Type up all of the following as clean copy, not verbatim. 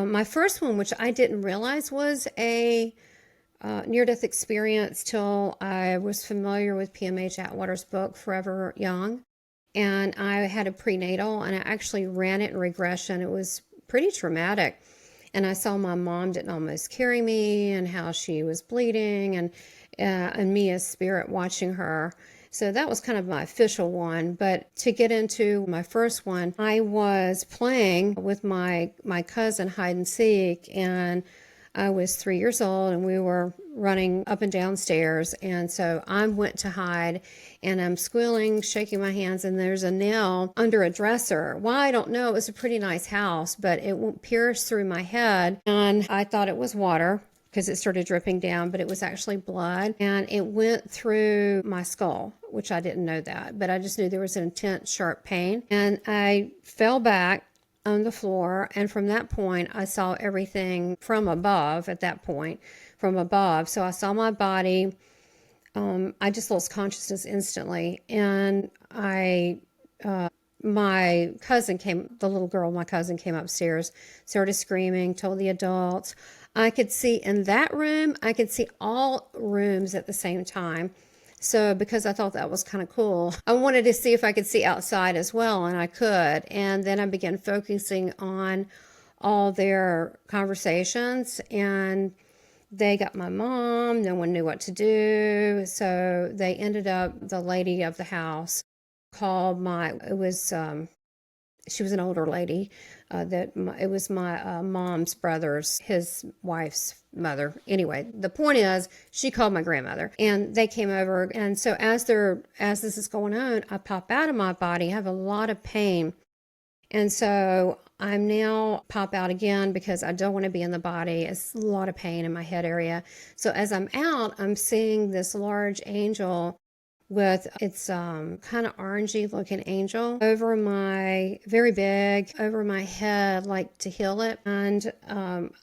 My first one, which I didn't realize was a near-death experience till I was familiar with PMH Atwater's book, Forever Young. And I had a prenatal, and I actually ran it in regression. It was pretty traumatic. And I saw my mom didn't almost carry me and how she was bleeding, and me as spirit watching her. So that was kind of my official one. But to get into my first one, I was playing with my cousin hide and seek, and I was 3 years old, and we were running up and down stairs. And so I went to hide, and I'm squealing, shaking my hands, and there's a nail under a dresser. Why, I don't know. It was a pretty nice house, but it pierced through my head, and I thought it was water because it started dripping down, but it was actually blood, and it went through my skull, which I didn't know that, but I just knew there was an intense, sharp pain, and I fell back on the floor, and from that point, I saw everything from above at that point, from above. So I saw my body. I just lost consciousness instantly, and my cousin came, the little girl, my cousin came upstairs, started screaming, told the adults. I could see in that room, I could see all rooms at the same time. So because I thought that was kind of cool, I wanted to see if I could see outside as well, and I could. And then I began focusing on all their conversations, and they got my mom. No one knew what to do. So they ended up, the lady of the house called she was an older lady, it was my mom's brother's, his wife's mother. Anyway, the point is, she called my grandmother, and they came over. And so as this is going on, I pop out of my body. I have a lot of pain, and so I'm now pop out again because I don't want to be in the body. It's a lot of pain in my head area. So as I'm out, I'm seeing this large angel with its kind of orangey looking angel over very big over my head, like to heal it. And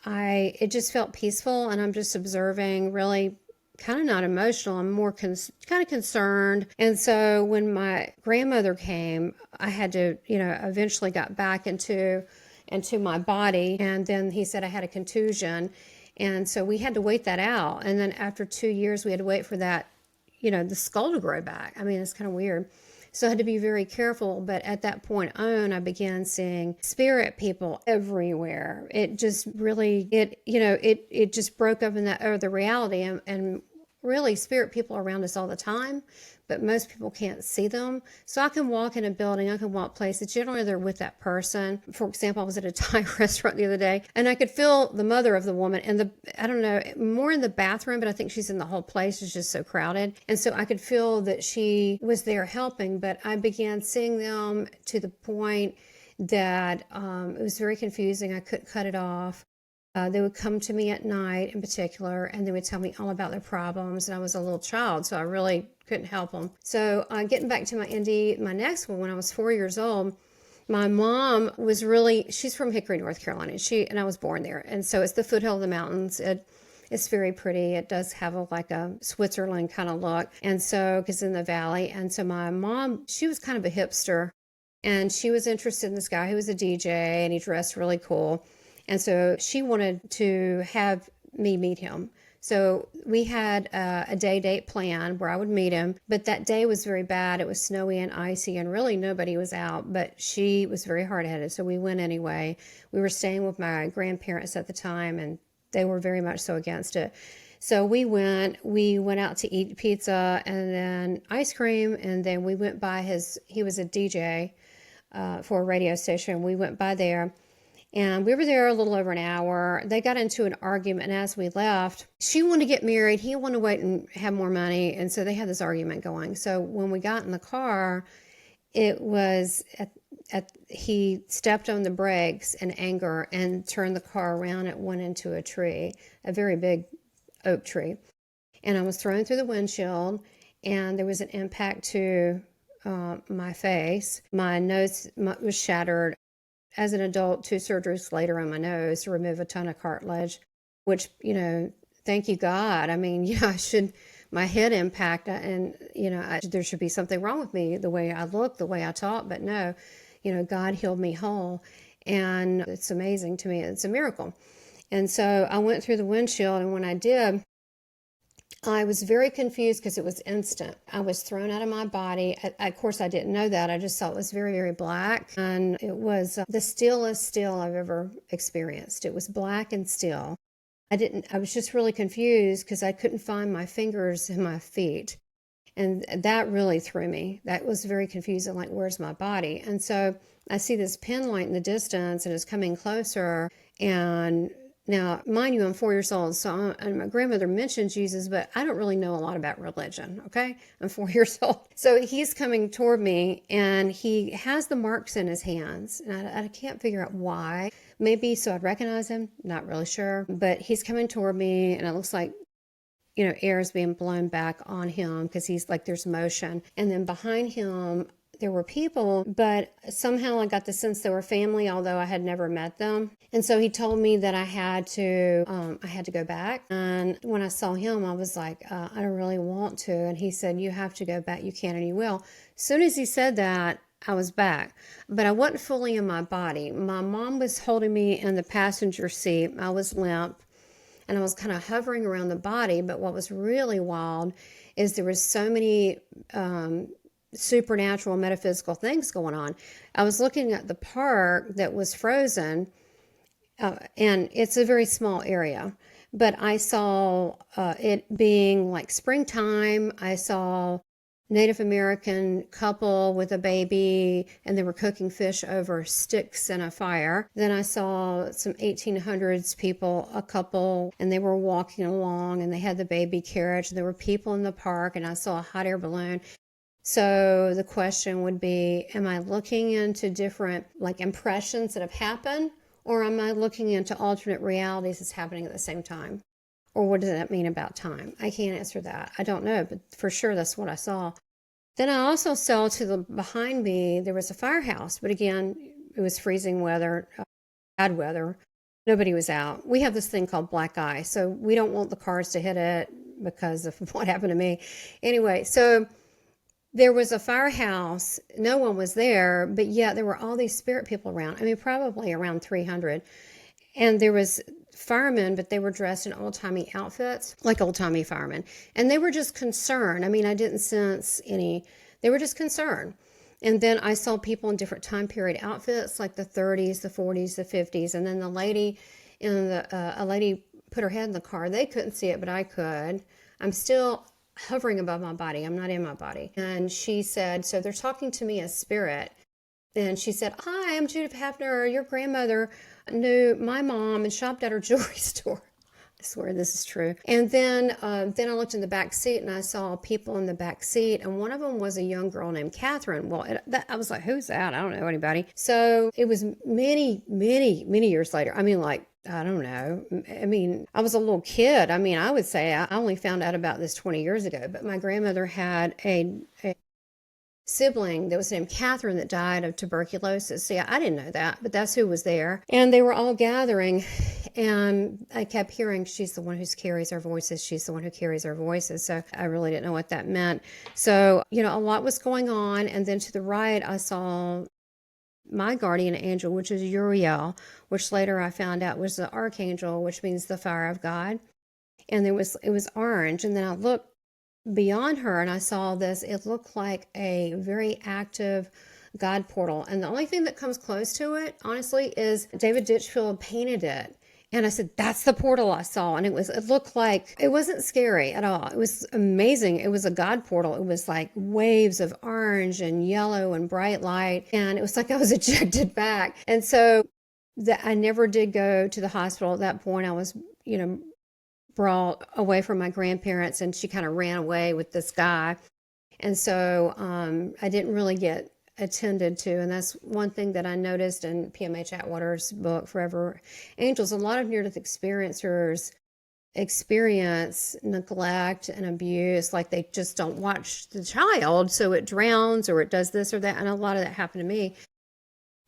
it just felt peaceful, and I'm just observing, really kind of not emotional. I'm more kind of concerned. And so when my grandmother came, I had to, eventually got back into my body. And then he said I had a contusion. And so we had to wait that out. And then after 2 years, we had to wait for that, the skull to grow back. I mean, it's kind of weird. So I had to be very careful. But at that point on, I began seeing spirit people everywhere. It just really, it just broke up in the reality. And really, spirit people are around us all the time, but most people can't see them. So I can walk in a building, I can walk places. Generally, they're with that person. For example, I was at a Thai restaurant the other day, and I could feel the mother of the woman, and I don't know, more in the bathroom, but I think she's in the whole place. It's just so crowded. And so I could feel that she was there helping, but I began seeing them to the point that it was very confusing. I couldn't cut it off. They would come to me at night in particular, and they would tell me all about their problems. And I was a little child, so I really couldn't help them. So getting back to my NDE, my next one, when I was 4 years old, my mom was she's from Hickory, North Carolina, and I was born there. And so it's the foothill of the mountains. It's very pretty. It does have like a Switzerland kind of look. And so, because in the valley. And so my mom, she was kind of a hipster, and she was interested in this guy who was a DJ, and he dressed really cool. And so she wanted to have me meet him. So we had a date plan where I would meet him. But that day was very bad. It was snowy and icy, and really nobody was out. But she was very hard-headed, so we went anyway. We were staying with my grandparents at the time, and they were very much so against it. So we went out to eat pizza and then ice cream. And then we went by he was a DJ for a radio station. We went by there. And we were there a little over an hour. They got into an argument, and as we left, she wanted to get married. He wanted to wait and have more money, and so they had this argument going. So when we got in the car, it was he stepped on the brakes in anger and turned the car around. It went into a tree, a very big oak tree. And I was thrown through the windshield, and there was an impact to my face. My nose was shattered. As an adult, 2 surgeries later on my nose to remove a ton of cartilage, which, thank you, God. I mean, my head impact, and, there should be something wrong with me, the way I look, the way I talk, but no, God healed me whole. And it's amazing to me. It's a miracle. And so I went through the windshield, and when I did, I was very confused because it was instant. I was thrown out of my body. Of course, I didn't know that. I just saw it was very, very black. And it was the stillest still I've ever experienced. It was black and still. I was just really confused because I couldn't find my fingers and my feet. And that really threw me. That was very confusing, like, where's my body? And so I see this pin light in the distance, and it's coming closer. And now, mind you, I'm 4 years old, and my grandmother mentioned Jesus, but I don't really know a lot about religion, okay? I'm 4 years old. So he's coming toward me, and he has the marks in his hands, and I can't figure out why. Maybe so I'd recognize him, not really sure. But he's coming toward me, and it looks like, air is being blown back on him because he's like, there's motion. And then behind him, there were people, but somehow I got the sense they were family, although I had never met them. And so he told me that I had to go back. And when I saw him, I was like, I don't really want to. And he said, you have to go back. You can and you will. As soon as he said that, I was back, but I wasn't fully in my body. My mom was holding me in the passenger seat. I was limp. And I was kind of hovering around the body, but what was really wild is there was so many supernatural, metaphysical things going on. I was looking at the park that was frozen, and it's a very small area, but I saw it being like springtime. I saw Native American couple with a baby, and they were cooking fish over sticks in a fire. Then I saw some 1800s people, a couple, and they were walking along, and they had the baby carriage. There were people in the park, and I saw a hot air balloon. So the question would be, am I looking into different like impressions that have happened, or am I looking into alternate realities that's happening at the same time? Or what does that mean about time? I can't answer that. I don't know, but for sure that's what I saw. Then I also saw behind me, there was a firehouse, but again, it was freezing weather, bad weather. Nobody was out. We have this thing called black eye, so we don't want the cars to hit it because of what happened to me. Anyway, so there was a firehouse. No one was there, but yet there were all these spirit people around. I mean, probably around 300. And there was firemen, but they were dressed in old-timey outfits, like old-timey firemen. And they were just concerned. I mean, I didn't sense they were just concerned. And then I saw people in different time period outfits, like the 30s, the 40s, the 50s. And then a lady put her head in the car. They couldn't see it, but I could. I'm still hovering above my body. I'm not in my body. And she said, so they're talking to me as spirit. And she said, hi, I'm Judith Hafner. Your grandmother knew my mom and shopped at her jewelry store. I swear this is true. And then I looked in the back seat, and I saw people in the back seat, and one of them was a young girl named Catherine. Well, I was like, who's that? I don't know anybody. So it was many, many, many years later. I mean, like, I don't know. I mean, I was a little kid. I mean, I would say I only found out about this 20 years ago, but my grandmother had a sibling that was named Catherine that died of tuberculosis. See, I didn't know that, but that's who was there. And they were all gathering, and I kept hearing, she's the one who carries our voices. She's the one who carries our voices. So I really didn't know what that meant. So, a lot was going on. And then to the right, I saw my guardian angel, which is Uriel, which later I found out was the archangel, which means the fire of God. And it was orange. And then I looked beyond her, and I saw this. It looked like a very active God portal. And the only thing that comes close to it, honestly, is David Ditchfield painted it. And I said, that's the portal I saw. And it looked like, it wasn't scary at all. It was amazing. It was a God portal. It was like waves of orange and yellow and bright light. And it was like I was ejected back. And so I never did go to the hospital at that point. I was, brought away from my grandparents, and she kind of ran away with this guy. And so I didn't really get attended to. And that's one thing that I noticed in PMH Atwater's book, Forever Angels. A lot of near-death experiencers experience neglect and abuse, like they just don't watch the child, so it drowns or it does this or that. And a lot of that happened to me.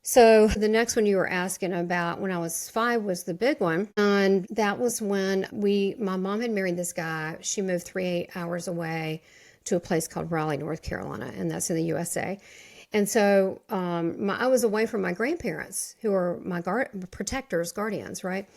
So the next one you were asking about, when I was 5, was the big one. And that was when my mom had married this guy. She moved 3 hours away to a place called Raleigh, North Carolina, and that's in the USA. And so I was away from my grandparents, who are my protectors, guardians, right?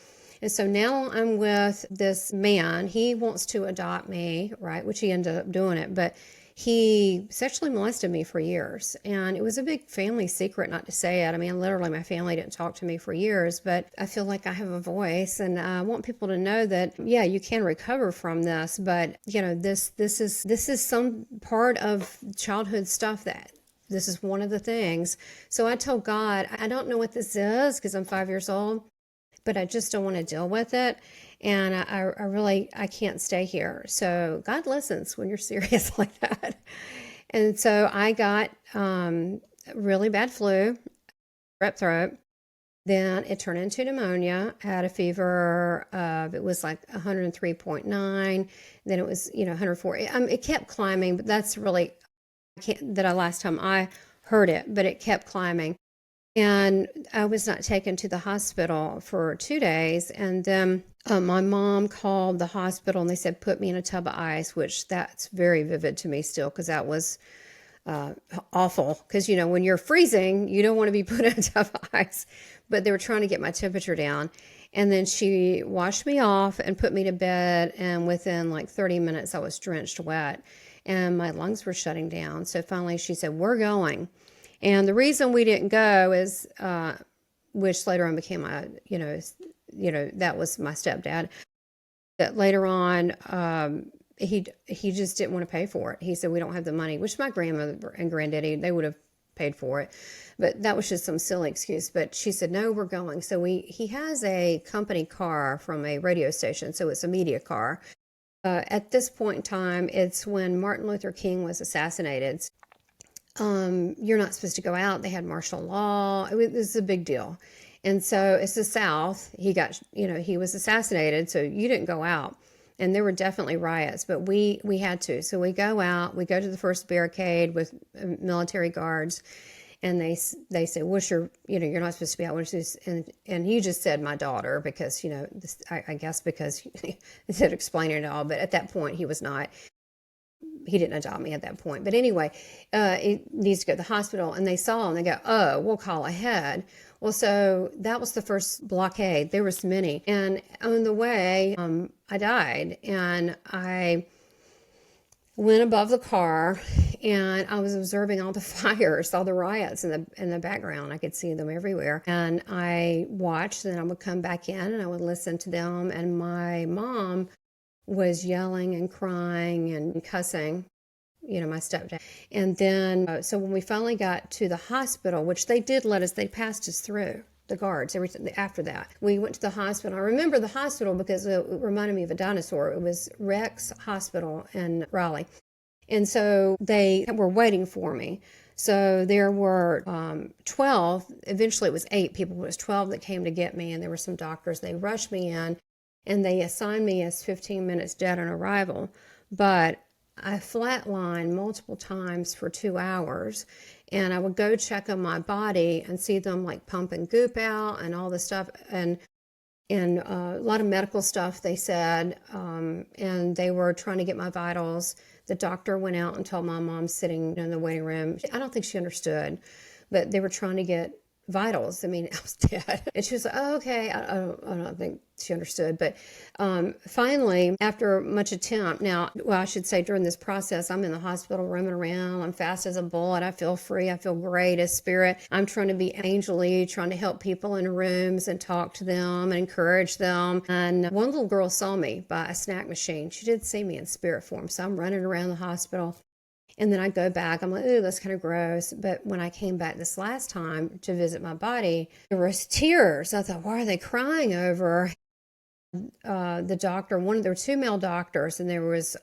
And so now I'm with this man. He wants to adopt me, right? Which he ended up doing it, but he sexually molested me for years. And it was a big family secret not to say it. I mean, literally, my family didn't talk to me for years, but I feel like I have a voice, and I want people to know that, yeah, you can recover from this, but you know, this is some part of childhood stuff that this is one of the things. So I told God, I don't know what this is because I'm 5 years old, but I just don't want to deal with it. And I really, I can't stay here. So God listens when you're serious like that. And so I got really bad flu, strep throat. Then it turned into pneumonia. I had a fever of, it was like 103.9. Then it was, 104. It kept climbing, but that's really, last time I heard it, but it kept climbing. And I was not taken to the hospital for 2 days. And then my mom called the hospital and they said, put me in a tub of ice, which that's very vivid to me still, because that was awful. Because, when you're freezing, you don't want to be put in a tub of ice. But they were trying to get my temperature down. And then she washed me off and put me to bed. And within like 30 minutes, I was drenched wet and my lungs were shutting down. So finally she said, we're going. And the reason we didn't go is, which later on became my, that was my stepdad. That later on, he just didn't want to pay for it. He said, we don't have the money, which my grandmother and granddaddy, they would have paid for it. But that was just some silly excuse. But she said, no, we're going. So he has a company car from a radio station. So it's a media car. At this point in time, it's when Martin Luther King was assassinated. You're not supposed to go out. They had martial law. It was a big deal. And so it's the South. He got, he was assassinated. So you didn't go out. And there were definitely riots, but we had to. So we go out, we go to the first barricade with military guards. And they say, what's your, you're not supposed to be out. What's this? And he just said my daughter because, I guess because instead of explaining it all. But at that point, he was not. He didn't adopt me at that point. But anyway, it needs to go to the hospital. And they saw him and they go, oh, we'll call ahead. Well, so that was the first blockade. There was many. And on the way, I died. And I went above the car and I was observing all the fires, all the riots in the background. I could see them everywhere. And I watched, and I would come back in and I would listen to them. And my mom was yelling and crying and cussing, my stepdad. And then, so when we finally got to the hospital, which they did they passed us through, the guards, everything after that. We went to the hospital. I remember the hospital because it reminded me of a dinosaur. It was Rex Hospital in Raleigh. And so they were waiting for me. So there were 12, eventually it was 8 people, but it was 12 that came to get me, and there were some doctors. They rushed me in, and they assigned me as 15 minutes dead on arrival. But I flatlined multiple times for 2 hours, and I would go check on my body and see them like pumping goop out and all this stuff, and a lot of medical stuff, they said, and they were trying to get my vitals. The doctor went out and told my mom sitting in the waiting room. I don't think she understood, but they were trying to get vitals. I mean, I was dead. And she was like, oh, okay. I don't think she understood. But finally, after much attempt, I should say during this process, I'm in the hospital roaming around. I'm fast as a bullet. I feel free. I feel great as spirit. I'm trying to be angelly, trying to help people in rooms and talk to them and encourage them. And one little girl saw me by a snack machine. She did see me in spirit form. So I'm running around the hospital. And then I go back, I'm like, ooh, that's kind of gross. But when I came back this last time to visit my body, there was tears. I thought, why are they crying over? The doctor, there were 2 male doctors, and there was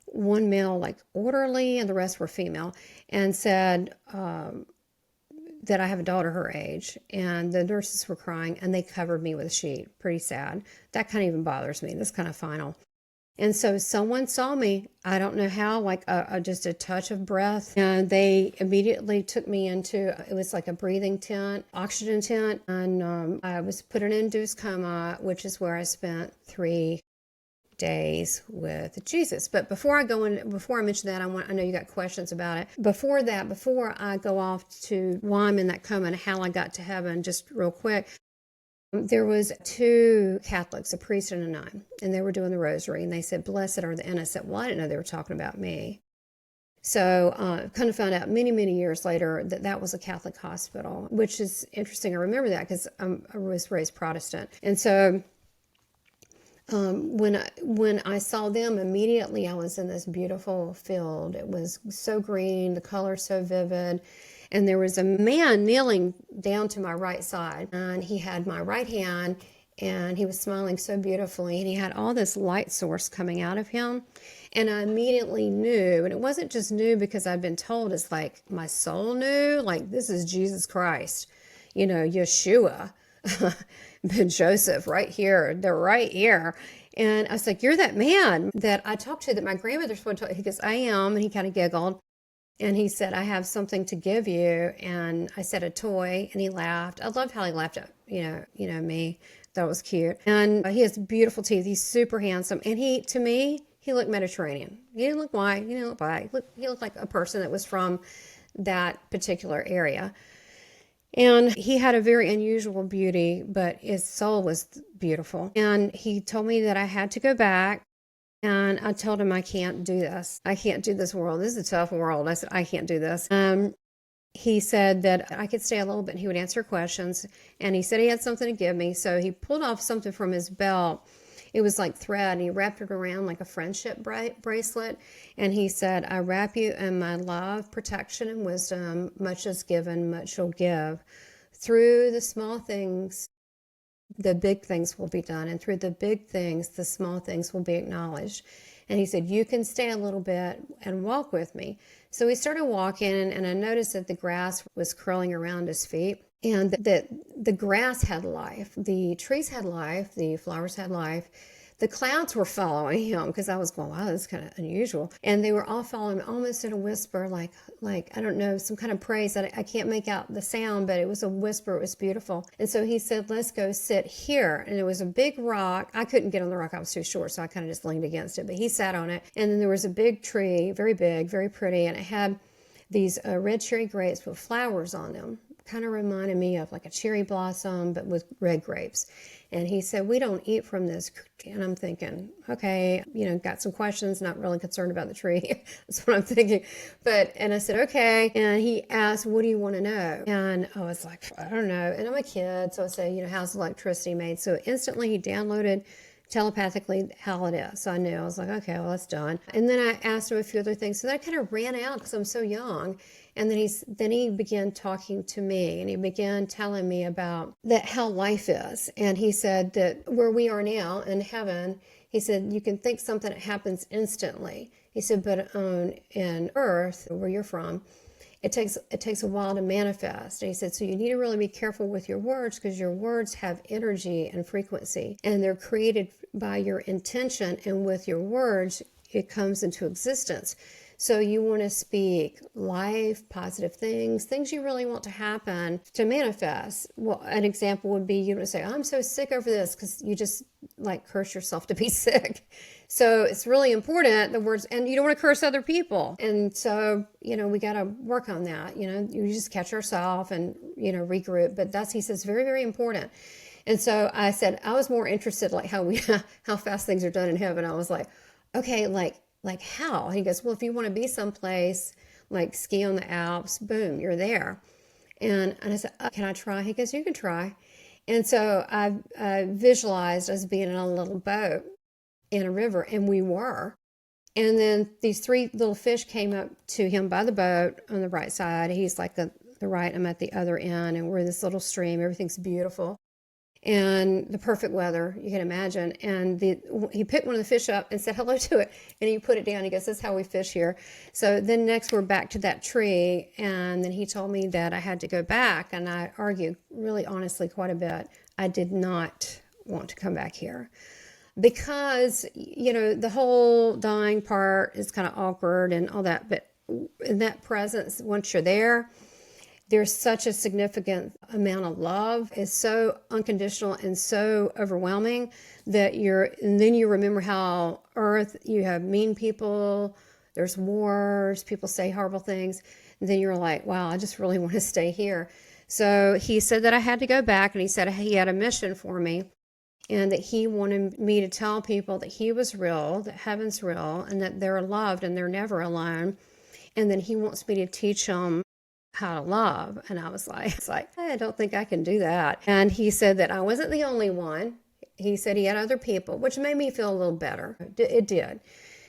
one male, like orderly, and the rest were female, and said that I have a daughter her age. And the nurses were crying, and they covered me with a sheet. Pretty sad. That kind of even bothers me. That's kind of final. And so someone saw me, I don't know how, like just a touch of breath. And they immediately took me into, it was like a breathing tent, oxygen tent. And I was put in an induced coma, which is where I spent days with Jesus. But before I mention that, I know you got questions about it. Before I go off to why I'm in that coma and how I got to heaven, just real quick, there was two Catholics, a priest and a nun, and they were doing the rosary, and they said, "Blessed are the innocent." Well, I didn't know they were talking about me. So kind of found out many, many years later that was a Catholic hospital, which is interesting. I remember that because I was raised Protestant. And so when I saw them, immediately I was in this beautiful field. It was so green, the color so vivid. And there was a man kneeling down to my right side, and he had my right hand, and he was smiling so beautifully, and he had all this light source coming out of him. And I immediately knew, and it wasn't just knew because I'd been told, it's like my soul knew, like, this is Jesus Christ, Yeshua, Ben Joseph, right here, they're right here. And I was like, "You're that man that I talked to that my grandmother's one told." He goes, "I am," and he kind of giggled. And he said, "I have something to give you." And I said, "A toy," and he laughed. I loved how he laughed at, me. That was cute. And he has beautiful teeth. He's super handsome. And to me, he looked Mediterranean. He didn't look white. He didn't look black. He looked like a person that was from that particular area. And he had a very unusual beauty, but his soul was beautiful. And he told me that I had to go back. And I told him, "I can't do this. I can't do this world. This is a tough world." I said, "I can't do this." He said that I could stay a little bit and he would answer questions. And he said he had something to give me. So he pulled off something from his belt. It was like thread, and he wrapped it around like a friendship bracelet. And he said, "I wrap you in my love, protection, and wisdom. Much is given, much you'll give. Through the small things, the big things will be done. And through the big things, the small things will be acknowledged." And he said, "You can stay a little bit and walk with me." So we started walking, and I noticed that the grass was curling around his feet, and that the grass had life. The trees had life. The flowers had life. The clouds were following him, because I was going, "Wow, this is kind of unusual." And they were all following him almost in a whisper, like I don't know, some kind of praise. I can't make out the sound, but it was a whisper. It was beautiful. And so he said, "Let's go sit here." And it was a big rock. I couldn't get on the rock. I was too short, so I kind of just leaned against it. But he sat on it. And then there was a big tree, very big, very pretty, and it had these red cherry grapes with flowers on them. Kind of reminded me of like a cherry blossom, but with red grapes. And he said, "We don't eat from this." And I'm thinking, okay, got some questions, not really concerned about the tree. That's what I'm thinking. And I said, "Okay." And he asked, "What do you want to know?" And I was like, "I don't know." And I'm a kid, so I said, "How's electricity made?" So instantly he downloaded telepathically how it is. So I knew. I was like, "Okay, well, that's done." And then I asked him a few other things. So that kind of ran out because I'm so young. And then he began talking to me, and he began telling me about how life is. And he said that where we are now in heaven, he said, you can think something that happens instantly. He said, but in earth, where you're from, it takes a while to manifest. And he said, so you need to really be careful with your words, because your words have energy and frequency, and they're created by your intention. And with your words, it comes into existence. So you want to speak life, positive things you really want to happen to manifest. Well, an example would be you want to say, "I'm so sick over this," because you just curse yourself to be sick. So it's really important, the words, and you don't want to curse other people. And so, we got to work on that. You just catch yourself and, regroup. But he says, very, very important. And so I said, I was more interested how fast things are done in heaven. I was like, okay, like how? And he goes, well, if you want to be someplace like ski on the Alps, boom, you're there. And I said, can I try? He goes, you can try. And so I visualized us being in a little boat in a river, and we were. And then these three little fish came up to him by the boat on the right side. He's like the right, I'm at the other end, and we're in this little stream. Everything's beautiful. And the perfect weather, you can imagine. And he picked one of the fish up and said hello to it. And he put it down. He goes, this is how we fish here. So then next we're back to that tree. And then he told me that I had to go back. And I argued really honestly quite a bit. I did not want to come back here. Because, the whole dying part is kind of awkward and all that. But in that presence, once you're there, there's such a significant amount of love. It's so unconditional and so overwhelming that and then you remember how earth, you have mean people, there's wars, people say horrible things. And then you're like, wow, I just really want to stay here. So he said that I had to go back, and he said he had a mission for me, and that he wanted me to tell people that he was real, that heaven's real, and that they're loved and they're never alone. And then he wants me to teach them how to love. And I was like, I don't think I can do that. And he said that I wasn't the only one. He said he had other people, which made me feel a little better. It did.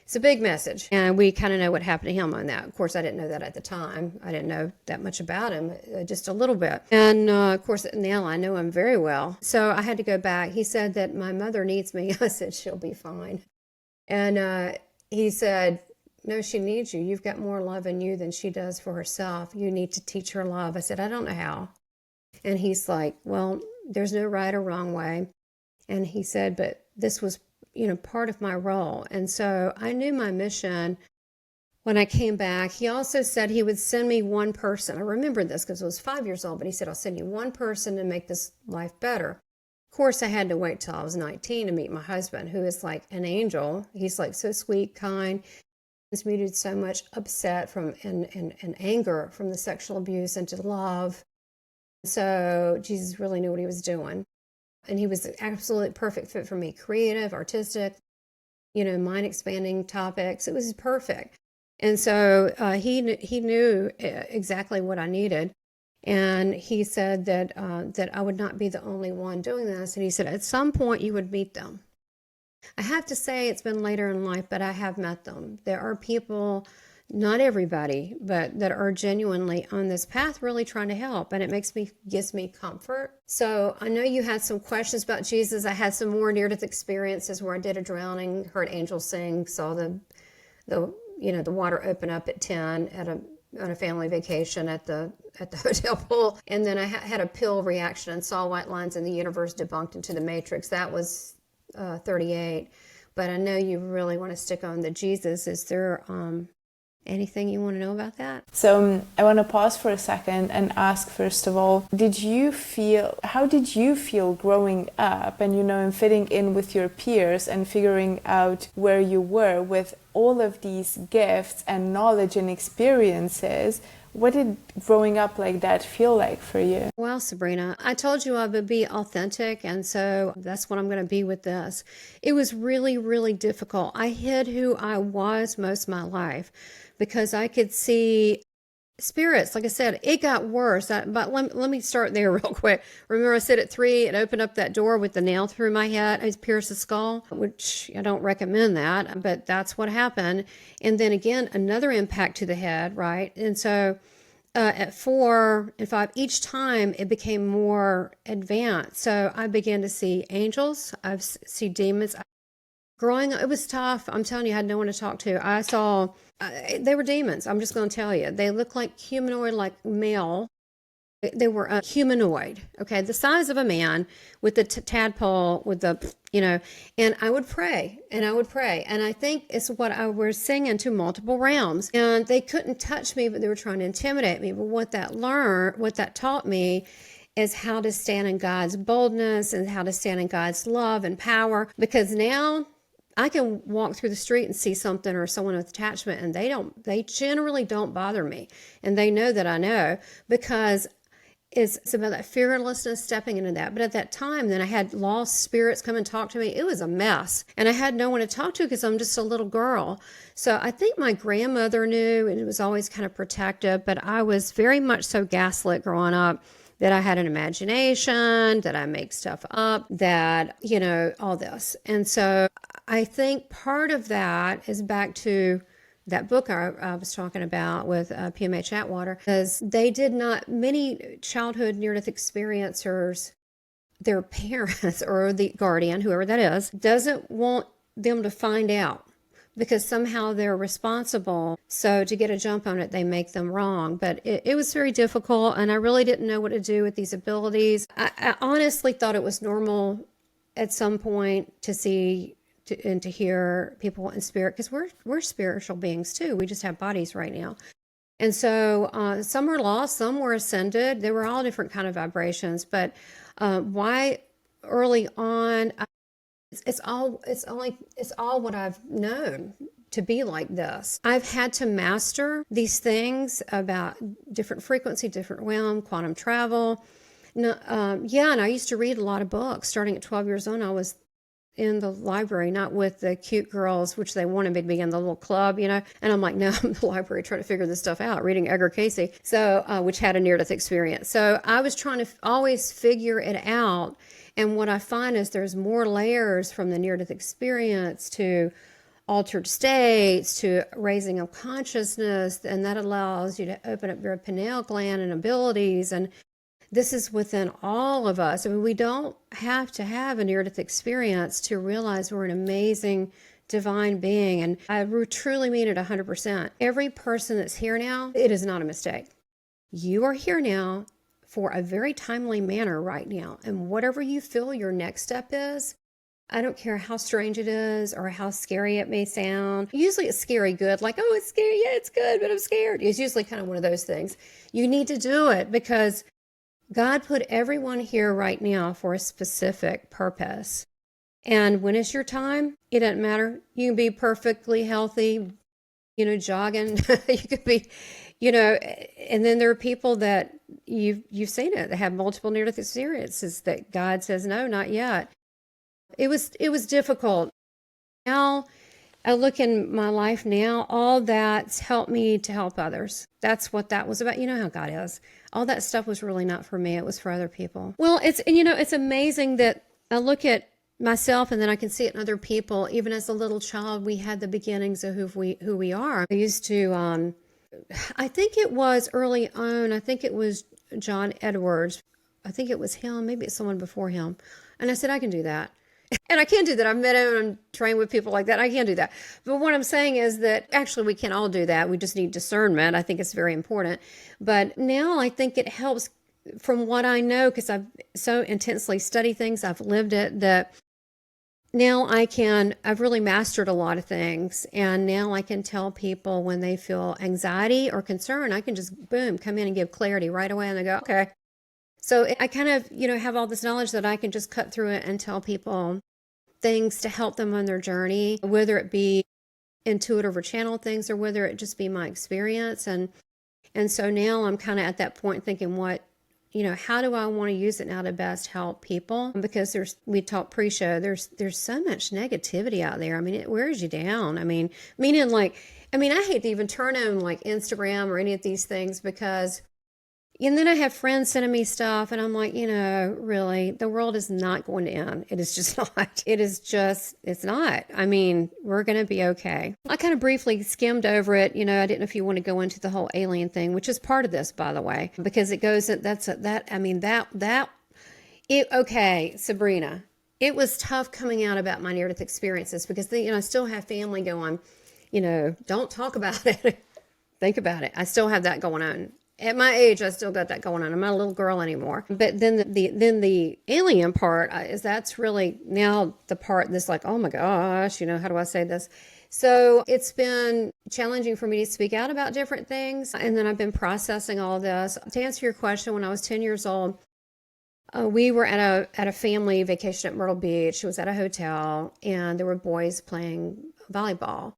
It's a big message. And we kind of know what happened to him on that. Of course, I didn't know that at the time. I didn't know that much about him, just a little bit. And of course, now I know him very well. So I had to go back. He said that my mother needs me. I said, she'll be fine. And he said, no, she needs you. You've got more love in you than she does for herself. You need to teach her love. I said, I don't know how. And he's like, well, there's no right or wrong way. And he said, but this was, part of my role. And so I knew my mission when I came back. He also said he would send me one person. I remember this because I was 5 years old, but he said, I'll send you one person to make this life better. Of course, I had to wait till I was 19 to meet my husband, who is like an angel. He's like so sweet, kind. He's muted so much upset from and anger from the sexual abuse into love. So Jesus really knew what he was doing. And he was an absolutely perfect fit for me. Creative, artistic, mind expanding topics. It was perfect. And so he knew exactly what I needed. And he said that I would not be the only one doing this. And he said, at some point you would meet them. I have to say it's been later in life, but I have met them. There are people, not everybody, but that are genuinely on this path really trying to help. And it gives me comfort. So I know you had some questions about Jesus. I had some more near-death experiences where I did a drowning, heard angels sing, saw the water open up at 10 on a family vacation at the hotel pool. And then I had a pill reaction and saw white lines in the universe debunked into the matrix. That was 38. But I know you really want to stick on the Jesus. Is there anything you want to know about that? So I want to pause for a second and ask, first of all, how did you feel growing up and fitting in with your peers and figuring out where you were with all of these gifts and knowledge and experiences? What did growing up like that feel like for you? Well, Sabrina, I told you I would be authentic, and so that's what I'm going to be with this. It was really, really difficult. I hid who I was most of my life because I could see spirits. Like I said, it got worse. But let me start there real quick. Remember I said at 3, it opened up that door with the nail through my head. I pierced the skull, which I don't recommend that, but that's what happened. And then again, another impact to the head, right? And so at 4 and 5, each time it became more advanced. So I began to see angels. I see demons. Growing up, it was tough. I'm telling you, I had no one to talk to. I saw, they were demons. I'm just going to tell you. They looked like humanoid, like male. They were humanoid, okay, the size of a man with the tadpole, with the, and I would pray, and I would pray. And I think it's what I was seeing into multiple realms. And they couldn't touch me, but they were trying to intimidate me. But what that taught me is how to stand in God's boldness and how to stand in God's love and power. Because now I can walk through the street and see something or someone with attachment, and they generally don't bother me. And they know that I know, because it's about that fearlessness, stepping into that. But at that time, then I had lost spirits come and talk to me. It was a mess. And I had no one to talk to because I'm just a little girl. So I think my grandmother knew, and it was always kind of protective, but I was very much so gaslit growing up, that I had an imagination, that I make stuff up, that, all this. And so I think part of that is back to that book I was talking about with PMH Atwater, because many childhood near-death experiencers, their parents or the guardian, whoever that is, doesn't want them to find out, because somehow they're responsible. So to get a jump on it, they make them wrong. But it was very difficult, and I really didn't know what to do with these abilities. I honestly thought it was normal at some point to see and to hear people in spirit, because we're spiritual beings too. We just have bodies right now. And so some were lost, some were ascended. They were all different kind of vibrations. But why early on, it's all what I've known to be like this. I've had to master these things about different frequency, different realm, quantum travel. No, yeah, and I used to read a lot of books. Starting at 12 years old, I was in the library, not with the cute girls, which they wanted me to be in the little club, And I'm like, no, I'm in the library trying to figure this stuff out, reading Edgar Cayce, so which had a near-death experience. So I was trying to always figure it out. And what I find is there's more layers from the near-death experience to altered states to raising of consciousness, and that allows you to open up your pineal gland and abilities. And this is within all of us. I mean, we don't have to have a near-death experience to realize we're an amazing divine being. And I truly mean it 100%. Every person that's here now, it is not a mistake. You are here now for a very timely manner right now. And whatever you feel your next step is, I don't care how strange it is or how scary it may sound. Usually it's scary good, like, oh, it's scary. Yeah, it's good, but I'm scared. It's usually kind of one of those things. You need to do it because God put everyone here right now for a specific purpose. And when it's your time, it doesn't matter. You can be perfectly healthy, jogging. You could be, and then there are people that you've seen it. They have multiple near-death experiences that God says, no, not yet. It was difficult. Now I look in my life now, all that's helped me to help others. That's what that was about. You know how God is. All that stuff was really not for me. It was for other people. Well, it's amazing that I look at myself and then I can see it in other people. Even as a little child, we had the beginnings of who we are. I used to, I think it was early on, I think it was John Edwards. I think it was him. Maybe it's someone before him. And I said, I can do that. And I can do that. I've met him and I'm trained with people like that. I can do that. But what I'm saying is that actually we can all do that. We just need discernment. I think it's very important. But now I think it helps from what I know, because I've so intensely studied things. I've lived it, that now I've really mastered a lot of things. And now I can tell people when they feel anxiety or concern, I can just, boom, come in and give clarity right away. And they go, okay. So I kind of, have all this knowledge that I can just cut through it and tell people things to help them on their journey, whether it be intuitive or channel things or whether it just be my experience. And so now I'm kind of at that point thinking how do I want to use it now to best help people? Because we talked pre-show, there's so much negativity out there. I mean, it wears you down. I mean, I hate to even turn on like Instagram or any of these things because and then I have friends sending me stuff and I'm like, really, the world is not going to end. It is just not. It's not. I mean, we're going to be okay. I kind of briefly skimmed over it. I didn't know if you want to go into the whole alien thing, which is part of this, by the way, because it goes, okay, Sabrina, it was tough coming out about my near-death experiences because, I still have family going, don't talk about it. Think about it. I still have that going on. At my age, I still got that going on. I'm not a little girl anymore. But then the alien part is that's really now the part that's like, oh my gosh, how do I say this? So it's been challenging for me to speak out about different things. And then I've been processing all of this. To answer your question, when I was 10 years old, we were at a family vacation at Myrtle Beach. It was at a hotel, and there were boys playing volleyball.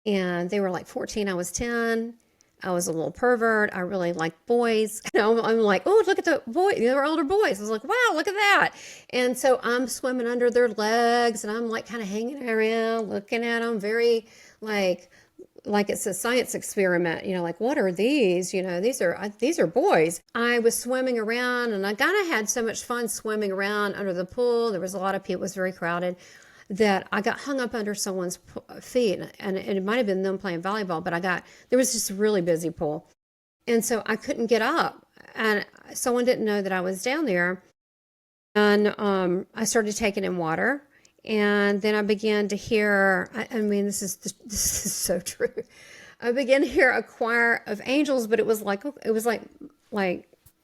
And they were like 14, I was 10. I was a little pervert. I really liked boys. I'm like, oh, look at the boy. They were older boys. I was like, wow, look at that. And so I'm swimming under their legs and I'm like kind of hanging around, looking at them very like it's a science experiment, like, what are these? These are boys. I was swimming around and I kind of had so much fun swimming around under the pool. There was a lot of people. It was very crowded. That I got hung up under someone's feet, and it might have been them playing volleyball, but there was just a really busy pool. And so I couldn't get up, and someone didn't know that I was down there. And I started taking in water, and then I began to hear, this is so true. I began to hear a choir of angels, but it was like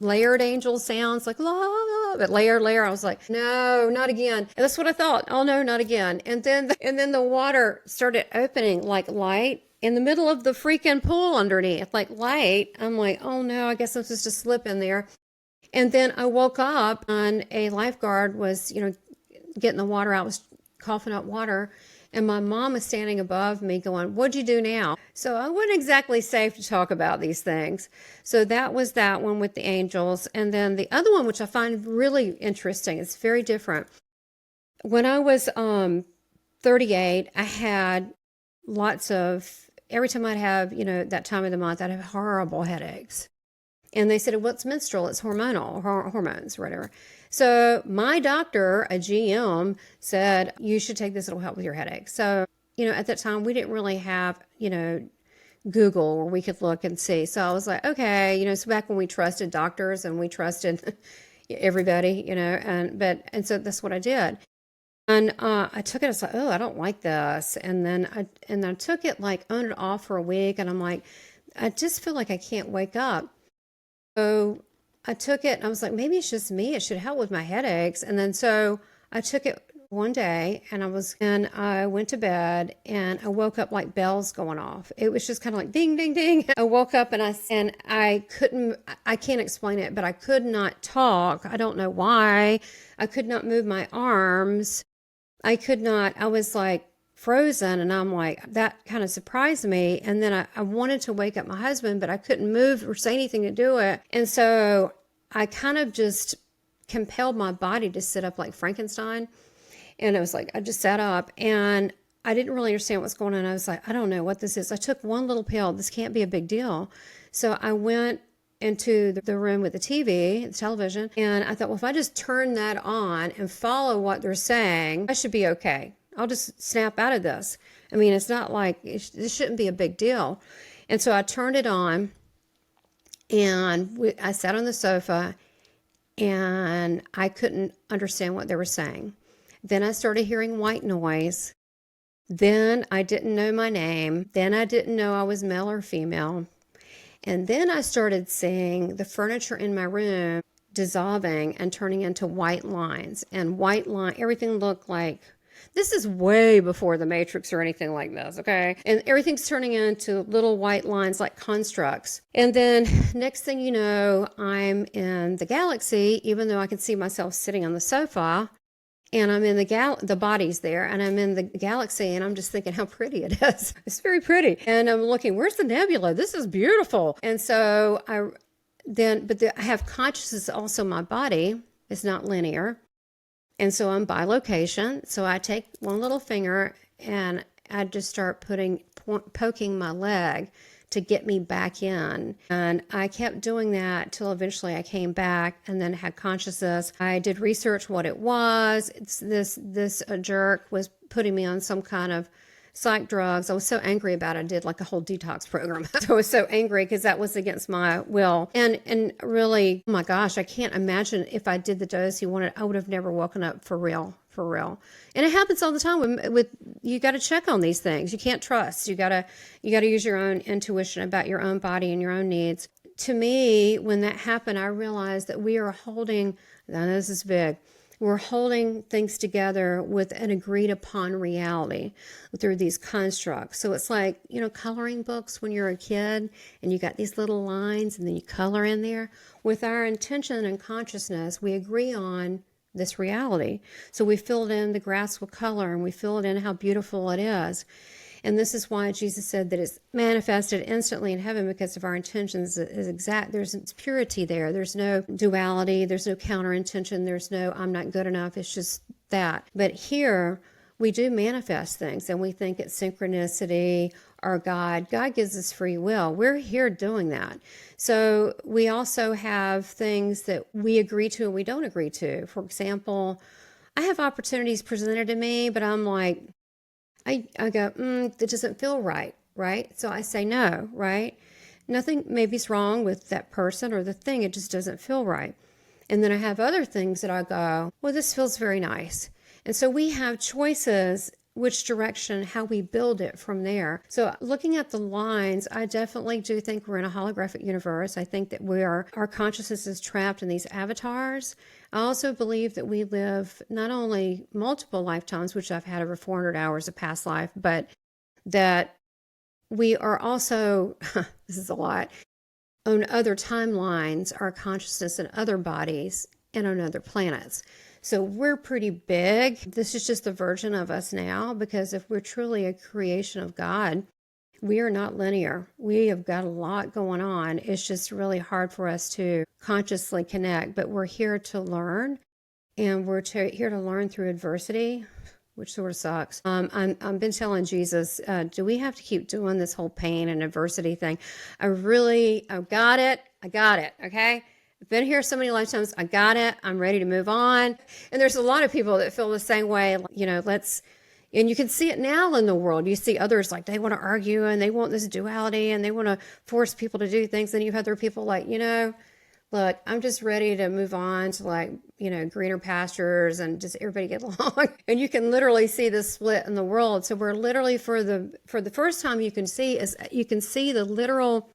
layered angel sounds, like la, but layer. I was like, no, not again. And that's what I thought. Oh no, not again. And then the water started opening like light, in the middle of the freaking pool underneath, like light. I'm like, oh no, I guess I'm supposed to slip in there. And then I woke up and a lifeguard was, getting the water out, was coughing up water. And my mom was standing above me going, what'd you do now? So I wasn't exactly safe to talk about these things. So that was that one with the angels. And then the other one, which I find really interesting, it's very different. When I was 38, I had every time I'd have, that time of the month, I'd have horrible headaches. And they said, well, it's menstrual, it's hormonal, hormones, or whatever. So my doctor, a GM, said, you should take this, it'll help with your headaches. So, at that time, we didn't really have, Google where we could look and see. So I was like, okay, so back when we trusted doctors and we trusted everybody, and so that's what I did. And I took it, I was like, oh, I don't like this. And then I took it like on and off for a week, and I'm like, I just feel like I can't wake up. So I took it and I was like, maybe it's just me. It should help with my headaches. And then so I took it one day and I went to bed and I woke up like bells going off. It was just kind of like ding, ding, ding. I woke up and I can't explain it, but I could not talk. I don't know why. I could not move my arms. I was like frozen, and I'm like, that kind of surprised me. And then I wanted to wake up my husband, but I couldn't move or say anything to do it. And so I kind of just compelled my body to sit up like Frankenstein. And it was like, I just sat up and I didn't really understand what's going on. I was like, I don't know what this is. I took one little pill. This can't be a big deal. So I went into the room with the TV, the television, and I thought, well, if I just turn that on and follow what they're saying, I should be okay. I'll just snap out of this. I mean, it's not like, this shouldn't be a big deal. And so I turned it on, and I sat on the sofa, and I couldn't understand what they were saying. Then I started hearing white noise. Then I didn't know my name. Then I didn't know I was male or female. And then I started seeing the furniture in my room dissolving and turning into white lines. And everything looked like, this is way before the Matrix or anything like this, okay? And everything's turning into little white lines like constructs. And then next thing you know, I'm in the galaxy, even though I can see myself sitting on the sofa. And I'm in the body's there, and I'm in the galaxy, and I'm just thinking how pretty it is. It's very pretty. And I'm looking, where's the nebula? This is beautiful. And so I have consciousness also. My body is not linear. And so I'm bilocation. So I take one little finger and I just start poking my leg to get me back in. And I kept doing that till eventually I came back and then had consciousness. I did research what it was. This jerk was putting me on some kind of psych drugs. I was so angry about it. I did like a whole detox program. So I was so angry because that was against my will. And really, oh my gosh, I can't imagine if I did the dose he wanted, I would have never woken up for real. And it happens all the time with you got to check on these things. You can't trust. You got to use your own intuition about your own body and your own needs. To me, when that happened, I realized that we are holding, now this is big, we're holding things together with an agreed upon reality through these constructs. So it's like, coloring books when you're a kid and you got these little lines and then you color in there. With our intention and consciousness, we agree on this reality. So we filled in the grass with color, and we fill it in how beautiful it is. And this is why Jesus said that it's manifested instantly in heaven, because of our intentions is exact. There's purity there. There's no duality. There's no counter intention. There's no, I'm not good enough. It's just that. But here we do manifest things, and we think it's synchronicity or God. God gives us free will. We're here doing that. So we also have things that we agree to and we don't agree to. For example, I have opportunities presented to me, but I'm like, I go, that doesn't feel right? So I say no, right? Nothing maybe's wrong with that person or the thing. It just doesn't feel right. And then I have other things that I go, well, this feels very nice. And so we have choices, which direction, how we build it from there. So looking at the lines, I definitely do think we're in a holographic universe. I think that our consciousness is trapped in these avatars. I also believe that we live not only multiple lifetimes, which I've had over 400 hours of past life, but that we are also, this is a lot, on other timelines, our consciousness in other bodies and on other planets. So we're pretty big. This is just a version of us now, because if we're truly a creation of God, we are not linear. We have got a lot going on. It's just really hard for us to consciously connect, but we're here to learn, and we're here to learn through adversity, which sort of sucks. I've been telling Jesus, do we have to keep doing this whole pain and adversity thing? I got it. Okay. I've been here so many lifetimes. I got it. I'm ready to move on. And there's a lot of people that feel the same way. And you can see it now in the world. You see others like they want to argue and they want this duality and they want to force people to do things. And you have other people like, look, I'm just ready to move on to greener pastures and just everybody get along. And you can literally see this split in the world. So we're literally for the first time you can see the literal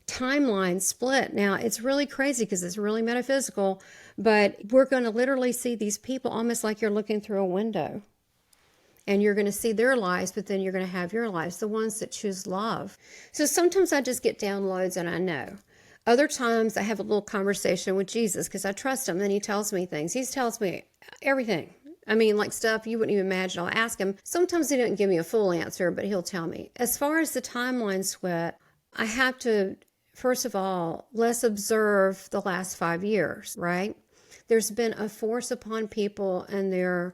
timeline split. Now it's really crazy because it's really metaphysical, but we're going to literally see these people almost like you're looking through a window. And you're going to see their lives, but then you're going to have your lives, the ones that choose love. So sometimes I just get downloads and I know. Other times I have a little conversation with Jesus because I trust him and he tells me things. He tells me everything. I mean, like stuff you wouldn't even imagine. I'll ask him. Sometimes he doesn't give me a full answer, but he'll tell me. As far as the timeline split, I have to, first of all, let's observe the last 5 years, right? There's been a force upon people and their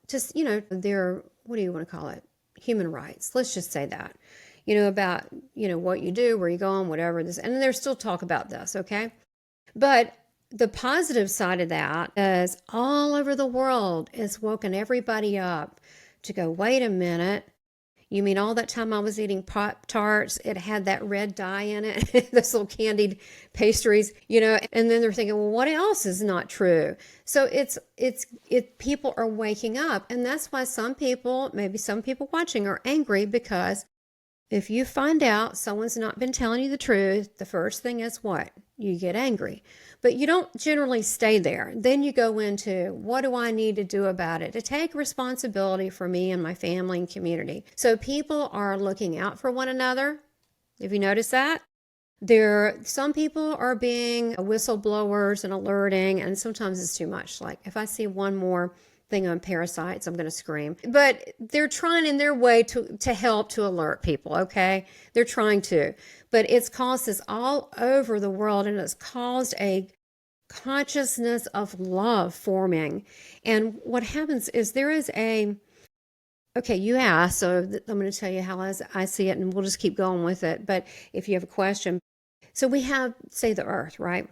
just, their, what do you want to call it? Human rights. Let's just say that, about, what you do, where you go on, whatever this, and there's still talk about this. Okay. But the positive side of that is all over the world is woken everybody up to go, wait a minute. You mean all that time I was eating Pop-Tarts, it had that red dye in it, those little candied pastries, and then they're thinking, well, what else is not true? So people are waking up. And that's why maybe some people watching are angry, because if you find out someone's not been telling you the truth, the first thing is what? You get angry. But you don't generally stay there. Then you go into, what do I need to do about it to take responsibility for me and my family and community? So people are looking out for one another. Have you noticed that? Some people are being whistleblowers and alerting, and sometimes it's too much. Like if I see one more thing on parasites, I'm going to scream. But they're trying in their way to help to alert people, okay? They're trying to. But it's caused this all over the world, and it's caused a consciousness of love forming. And what happens is okay, you asked, so I'm going to tell you how I see it, and we'll just keep going with it. But if you have a question. So we have, say, the earth, right?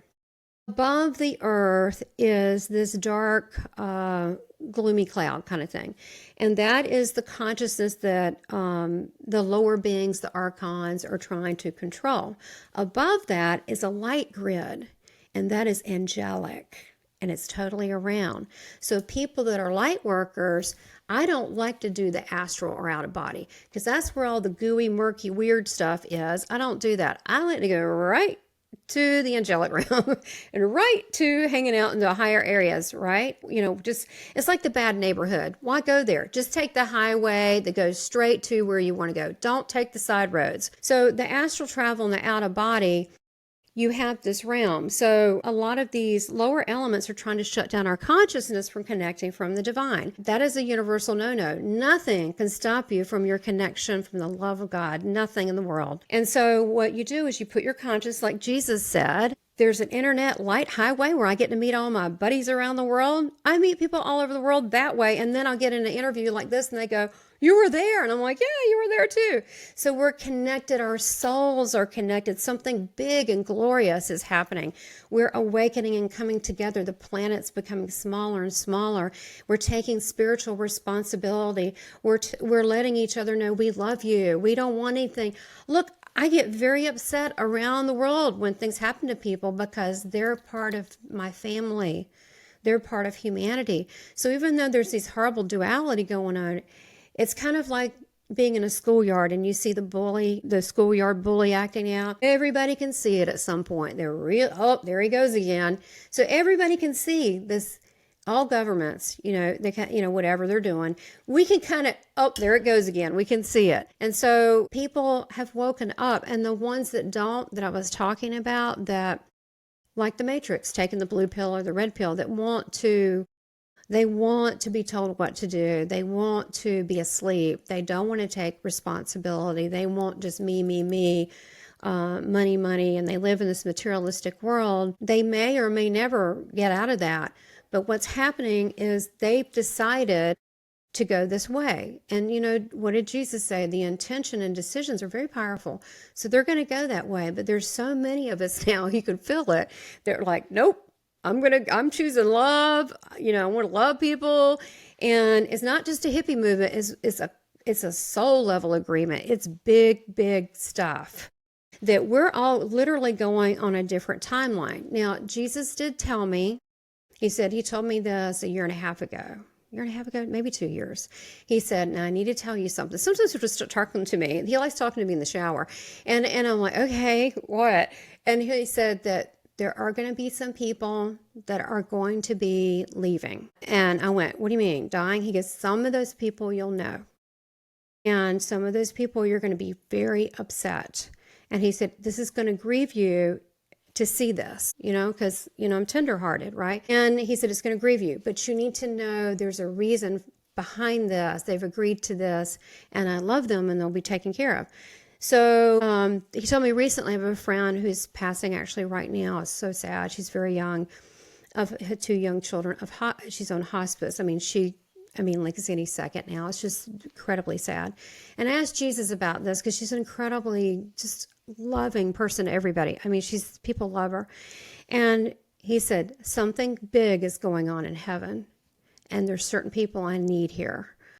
Above the earth is this dark, gloomy cloud kind of thing. And that is the consciousness that the lower beings, the archons, are trying to control. Above that is a light grid, and that is angelic, and it's totally around. So people that are light workers, I don't like to do the astral or out of body, because that's where all the gooey, murky, weird stuff is. I don't do that. I like to go right to the angelic realm and right to hanging out in the higher areas, right? It's like the bad neighborhood. Why go there? Just take the highway that goes straight to where you want to go. Don't take the side roads. So the astral travel and the out of body, you have this realm. So a lot of these lower elements are trying to shut down our consciousness from connecting from the divine. That is a universal no-no. Nothing can stop you from your connection from the love of God. Nothing in the world. And so what you do is you put your conscious, like Jesus said, there's an internet light highway where I get to meet all my buddies around the world. I meet people all over the world that way. And then I'll get in an interview like this and they go, you were there. And I'm like, yeah, you were there too. So we're connected. Our souls are connected. Something big and glorious is happening. We're awakening and coming together. The planet's becoming smaller and smaller. We're taking spiritual responsibility. We're letting each other know we love you. We don't want anything. Look, I get very upset around the world when things happen to people because they're part of my family. They're part of humanity. So even though there's this horrible duality going on, it's kind of like being in a schoolyard and you see the schoolyard bully acting out. Everybody can see it at some point. There he goes again. So everybody can see this all governments, they can, whatever they're doing, we can kind of, oh, there it goes again. We can see it. And so people have woken up, and the ones that don't, that I was talking about, that like the Matrix, taking the blue pill or the red pill, that they want to be told what to do. They want to be asleep. They don't want to take responsibility. They want just me, money, money, and they live in this materialistic world. They may or may never get out of that. But what's happening is they've decided to go this way. And what did Jesus say? The intention and decisions are very powerful. So they're going to go that way. But there's so many of us now, you can feel it. They're like, nope, I'm choosing love. I want to love people. And it's not just a hippie movement. It's a soul level agreement. It's big, big stuff that we're all literally going on a different timeline. Now, Jesus did tell me, he told me this a year and a half ago, maybe 2 years. He said, now I need to tell you something. Sometimes he'll just talking to me. He likes talking to me in the shower. And I'm like, okay, what? And he said that there are going to be some people that are going to be leaving. And I went, what do you mean, dying? He goes, some of those people you'll know. And some of those people you're going to be very upset. And he said, this is going to grieve you to see this, because, I'm tenderhearted, right? And he said, it's going to grieve you, but you need to know there's a reason behind this. They've agreed to this, and I love them, and they'll be taken care of. So he told me recently, I have a friend who's passing actually right now. It's so sad. She's very young, of her 2 young children. She's on hospice. Like it's any second now. It's just incredibly sad. And I asked Jesus about this because she's an incredibly just loving person to everybody. People love her. And he said, something big is going on in heaven. And there's certain people I need here.